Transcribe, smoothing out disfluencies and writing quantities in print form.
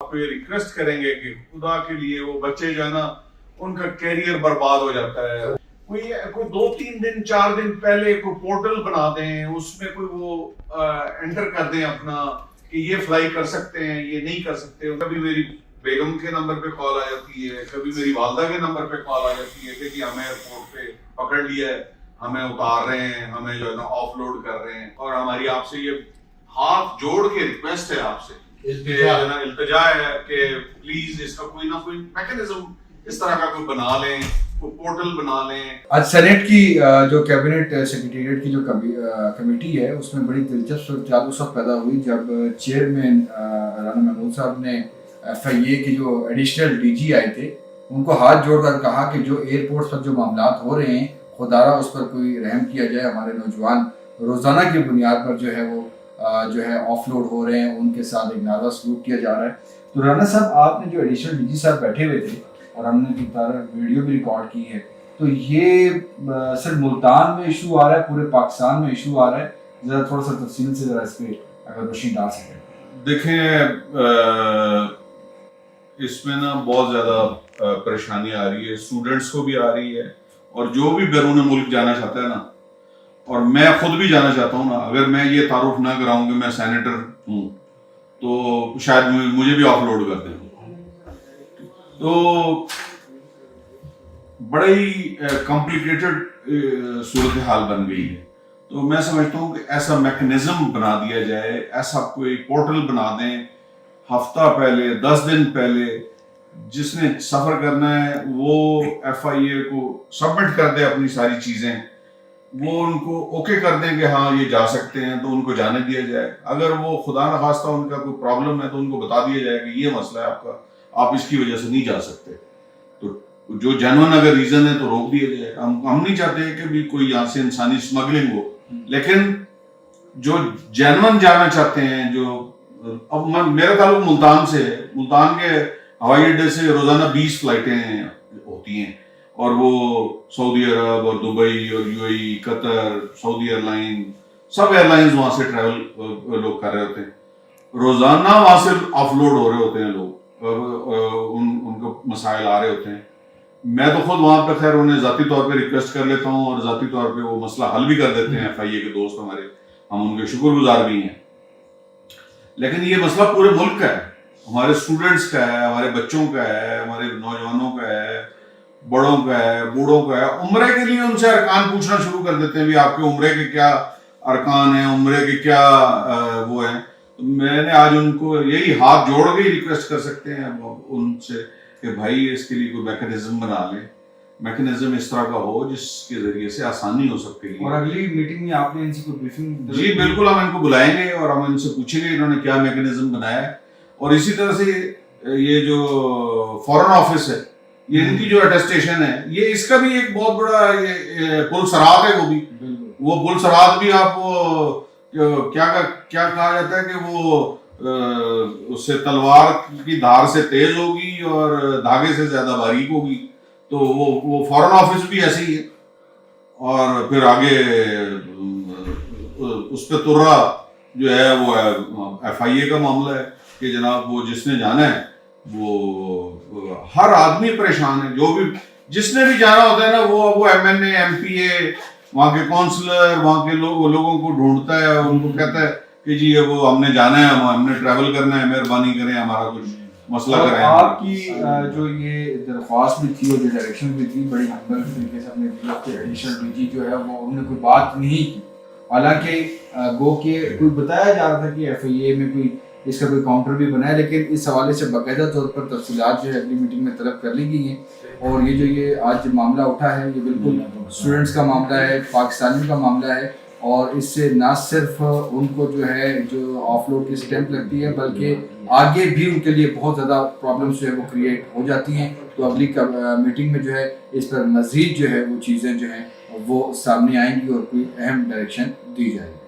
آپ یہ ریکویسٹ کریں گے کہ خدا کے لیے وہ بچے جو ہے نا ان کا کیریئر برباد ہو جاتا ہے، کوئی 2-3 دن 4 دن پہلے کوئی پورٹل بنا دیں، اس میں کوئی وہ انٹر کر دیں اپنا کہ یہ فلائی کر سکتے ہیں، یہ نہیں کر سکتے. کبھی میری بیگم کے نمبر پہ کال آ جاتی ہے، کبھی میری والدہ کے نمبر پہ کال آ جاتی ہے کہ جی ہمیں ایئرپورٹ پہ پکڑ لیا ہے، ہمیں اتار رہے ہیں، ہمیں جو ہے نا آف لوڈ کر رہے ہیں. اور ہماری آپ سے یہ ہاتھ جوڑ کے ریکویسٹ ہے آپ سے، التجا ہے کہ پلیز اس کا کوئی نہ کوئی میکینزم اس طرح کا کوئی بنا لیں، کوئی پورٹل بنا لیں. آج سینیٹ کی جو کیبنٹ سیکریٹریٹ کی جو کمیٹی ہے اس میں بڑی دلچسپ صورتحال اس وقت پیدا ہوئی جب چیئرمین رانا محمود صاحب نے FIA کے جو ایڈیشنل DG آئے تھے ان کو ہاتھ جوڑ کر کہا کہ جو ایئرپورٹس پر جو معاملات ہو رہے ہیں خدا را اس پر کوئی رحم کیا جائے. ہمارے نوجوان روزانہ کی بنیاد پر جو ہے وہ جو ہے آف لوڈ ہو رہے ہیں، ان کے ساتھ ایک ناروا سلوک کیا جا رہا ہے. تو رانا صاحب آپ نے جو ایڈیشنل DG صاحب بیٹھے ہوئے تھے اور ہم نے ویڈیو بھی ریکارڈ کی ہے، تو یہ صرف ملتان میں ایشو آ رہا ہے، پورے پاکستان میں ایشو آ رہا ہے؟ ذرا تھوڑا سا تفصیل سے ذرا اس پہ اگر روشنی ڈال سکیں. دیکھیں اس میں نا بہت زیادہ پریشانی آ رہی ہے، اسٹوڈنٹس کو بھی آ رہی ہے، اور جو بھی بیرون ملک جانا چاہتا ہے نا، اور میں خود بھی جانا چاہتا ہوں نا، اگر میں یہ تعارف نہ کراؤں کہ میں سینیٹر ہوں تو شاید مجھے بھی آف لوڈ کر دیں. تو بڑی کمپلیکیٹڈ صورتحال بن گئی ہے. تو میں سمجھتا ہوں کہ ایسا میکنزم بنا دیا جائے، ایسا کوئی پورٹل بنا دیں، ہفتہ پہلے 10 دن پہلے جس نے سفر کرنا ہے وہ FIA کو سبمٹ کر دے اپنی ساری چیزیں، وہ ان کو اوکے کر دیں کہ ہاں یہ جا سکتے ہیں تو ان کو جانے دیا جائے. اگر وہ خدا نخواستہ ان کا کوئی پرابلم ہے تو ان کو بتا دیا جائے کہ یہ مسئلہ ہے آپ کا، آپ اس کی وجہ سے نہیں جا سکتے. تو جو جینون اگر ریزن ہے تو روک دیا جائے. ہم نہیں چاہتے کہ بھی کوئی یہاں سے انسانی اسمگلنگ ہو، لیکن جو جینون جانا چاہتے ہیں، جو اب میرا تعلق ملتان سے ہے، ملتان کے ہوائی اڈے سے روزانہ 20 فلائٹیں ہوتی ہیں، اور وہ سعودی عرب اور دبئی اور UAE، قطر، سعودی ایئر لائن، سب ایئر لائنز وہاں سے ٹریول لوگ کر رہے ہوتے ہیں. روزانہ وہاں سے آف لوڈ ہو رہے ہوتے ہیں لوگ، ان کو مسائل آ رہے ہوتے ہیں. میں تو خود وہاں پہ خیر انہیں ذاتی طور پہ ریکویسٹ کر لیتا ہوں، اور ذاتی طور پہ وہ مسئلہ حل بھی کر دیتے ہیں. FIA کے دوست ہمارے، ہم ان کے شکر گزار بھی ہیں. لیکن یہ مسئلہ پورے ملک کا ہے، ہمارے اسٹوڈنٹس کا ہے، ہمارے بچوں کا ہے، ہمارے نوجوانوں کا ہے، بڑوں کا ہے، بوڑھوں کا ہے. عمرے کے لیے ان سے ارکان پوچھنا شروع کر دیتے ہیں، بھی آپ کے عمرے کے کیا ارکان ہیں، عمرے کے کیا وہ ہیں. میں نے آج ان کو یہی ہاتھ جوڑ کے ہی ریکویسٹ کر سکتے ہیں ان سے کہ بھائی اس کے لیے کوئی میکنزم بنا لیں، میکنزم اس طرح کا ہو جس کے ذریعے سے آسانی ہو سکتی ہے. اور اگلی میٹنگ میں آپ نے ان سے کوئی بریفنگ؟ جی بالکل، ہم ان کو بلائیں گے اور ہم ان سے پوچھیں گے انہوں نے کیا میکنزم بنایا ہے. اور اسی طرح سے یہ جو فورن آفس ہے، یہ ان کی جو اٹیسٹیشن ہے، یہ اس کا بھی ایک بہت بڑا پل سرات ہے. وہ پل سرات بھی آپ کیا کہا جاتا ہے کہ وہ اس سے تلوار کی دھار سے تیز ہوگی اور دھاگے سے زیادہ باریک ہوگی. تو وہ فورن آفس بھی ایسے ہی ہے. اور پھر آگے اس پہ ترا جو ہے وہ FIA کا معاملہ ہے کہ جناب وہ جس نے جانا ہے وہ ہر آدمی پریشان ہے. جو بھی جس نے بھی جانا ہوتا ہے نا، وہ MNA MPA وہاں کے کونسلر وہاں کے لوگوں کو ڈھونڈتا ہے، ان کو کہتا ہے کہ جی وہ ہم نے جانا ہے، ہم نے ٹریول کرنا ہے، مہربانی کریں ہمارا کچھ مسئلہ کریں. آپ کی جو یہ درخواست بھی تھی اور جو ڈائریکشن بھی تھی بڑی ہمبل طریقے سے اپنے ایڈیشنل DG جو ہے وہ انہوں نے کوئی بات نہیں کی. حالانکہ گو کہ کوئی بتایا جا رہا تھا کہ FIA میں کوئی اس کا کوئی کاؤنٹر بھی بنا ہے، لیکن اس حوالے سے باقاعدہ طور پر تفصیلات جو ہے اگلی میٹنگ میں طلب کر لی گئی ہیں. اور یہ آج معاملہ اٹھا ہے، یہ بالکل اسٹوڈنٹس کا معاملہ ہے، پاکستانیوں کا معاملہ ہے. اور اس سے نہ صرف ان کو جو ہے جو آف لوڈ کی سٹیمپ لگتی ہے، بلکہ آگے بھی ان کے لیے بہت زیادہ پرابلمس جو ہے وہ کریٹ ہو جاتی ہیں. تو اگلی میٹنگ میں جو ہے اس پر مزید جو ہے وہ چیزیں جو ہیں وہ سامنے آئیں گی اور کوئی اہم ڈائریکشن دی جائے گی.